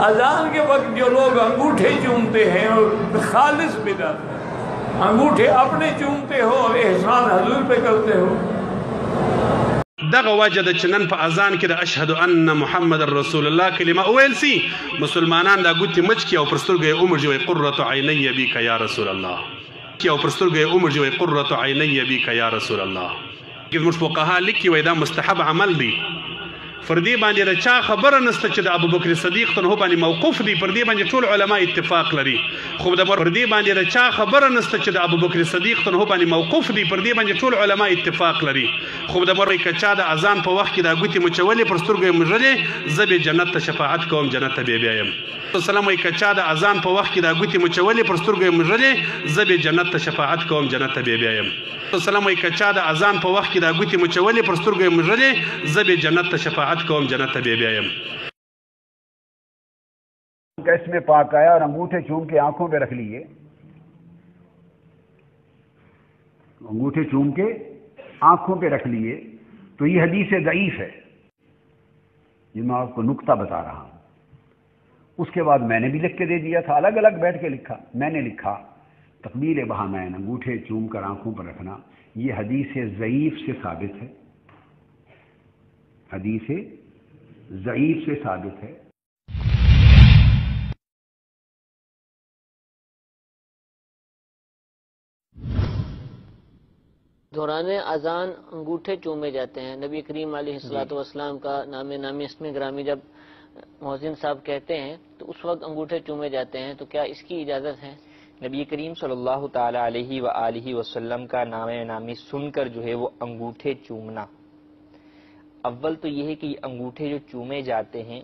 اذان کے وقت جو لوگ انگوٹھے چومتے ہیں اور خالص بدعت ہے، انگوٹھے اپنے چومتے ہو اور احسان حضور پہ کرتے ہو. دغه وجه د چنن په اذان کې د اشهد ان محمد رسول الله کلمه اویل سي مسلمانان دا ګوتې مچ کی او پرسترګې عمر جوړ قرۃ عینی بک یا رسول الله کی او پرسترګې عمر جوړ قرۃ عینی بک یا رسول الله. کې موږ فقها لیکي وای دا مستحب عمل دی. فردی باندې د چا خبره نسته چې د ابوبکر صدیق ته باندې موقوف دی. پردی باندې ټول علما اتفاق لري. خو د فردی باندې د چا خبره نسته چې د ابوبکر صدیق ته باندې موقوف دی. پردی باندې ټول علما اتفاق لري. خو د مرې کچا د اذان په وخت کې د ګوتې مچولې پر سترګې مژلې زبې جنت ته شفاعت کوم جنت ته به بیایم. السلام علیکم. کچا د اذان په وخت کې د ګوتې مچولې پر سترګې مژلې زبې جنت ته شفاعت کوم جنت ته به بیایم. السلام علیکم. کچا د اذان په وخت کې د ګوتې مچولې پر سترګې مژلې زبې جنت ته شفاعت کوم جنت ته به بیایم. اس میں پاک آیا اور انگوٹھے چوم کے آنکھوں پہ رکھ لیے. انگوٹھے چوم کے آنکھوں پہ رکھ لیے تو یہ حدیث ضعیف ہے. یہ میں آپ کو نکتہ بتا رہا ہوں. اس کے بعد میں نے بھی لکھ کے دے دیا تھا، الگ الگ بیٹھ کے لکھا. میں نے لکھا تقبیل بہامین انگوٹھے چوم کر آنکھوں پر رکھنا یہ حدیث ضعیف سے ثابت ہے. حدیث ضعیف سے ثابت ہے. دوران اذان انگوٹھے چومے جاتے ہیں. نبی کریم علیہ الصلوۃ والسلام کا نام نامی اسم گرامی جب مؤذن صاحب کہتے ہیں تو اس وقت انگوٹھے چومے جاتے ہیں، تو کیا اس کی اجازت ہے؟ نبی کریم صلی اللہ تعالی علیہ وآلہ وسلم کا نام نامی سن کر جو ہے وہ انگوٹھے چومنا، اول تو یہ ہے کہ یہ انگوٹھے جو چومے جاتے ہیں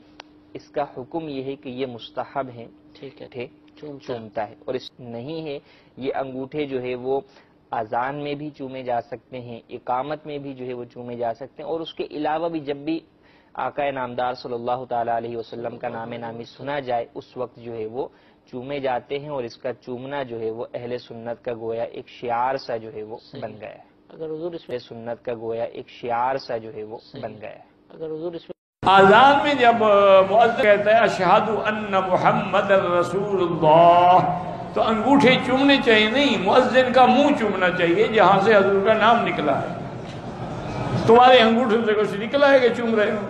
اس کا حکم یہ ہے کہ یہ مستحب ہیں. ٹھیک ہے، چومتا ہے. اور اس نہیں ہے یہ انگوٹھے جو ہے وہ اذان میں بھی چومے جا سکتے ہیں، اقامت میں بھی جو ہے وہ چومے جا سکتے ہیں، اور اس کے علاوہ بھی جب بھی آقا نامدار صلی اللہ تعالی علیہ وسلم کا نام نامی سنا جائے اس وقت جو ہے وہ چومے جاتے ہیں. اور اس کا چومنا جو ہے وہ اہل سنت کا گویا ایک شعار سا جو ہے وہ بن گیا ہے. اگر حضور اس میں سنت کا گویا ایک شعار سا جو ہے وہ بن گیا ہے. اگر حضور اس میں اذان میں جب مؤذن کہتا ہے اشہد ان محمد رسول اللہ تو انگوٹھے چومنے چاہیے نہیں، مؤذن کا منہ چومنا چاہیے جہاں سے حضور کا نام نکلا ہے. تمہارے انگوٹھوں سے کچھ نکلا ہے کہ چوم رہے ہو؟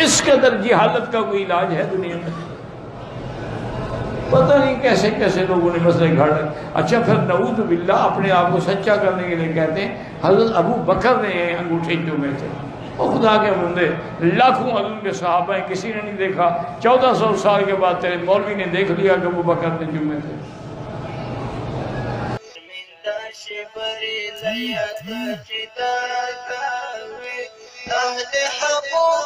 اس قدر جہالت کا کوئی علاج ہے دنیا میں؟ پتہ نہیں کیسے کیسے لوگوں نے مسئلے گھڑ رہے. اچھا پھر نعوذ باللہ اپنے آپ کو سچا کرنے کے لیے کہتے ہیں حضرت ابو بکر نے انگوٹھے چومے تھے. اور خدا کے بندے لاکھوں حضور کے صحابہ ہیں، کسی نے نہیں دیکھا. 1400 سال کے بعد تیرے مولوی نے دیکھ لیا کہ ابو بکر نے چومے تھے. اهل حقوق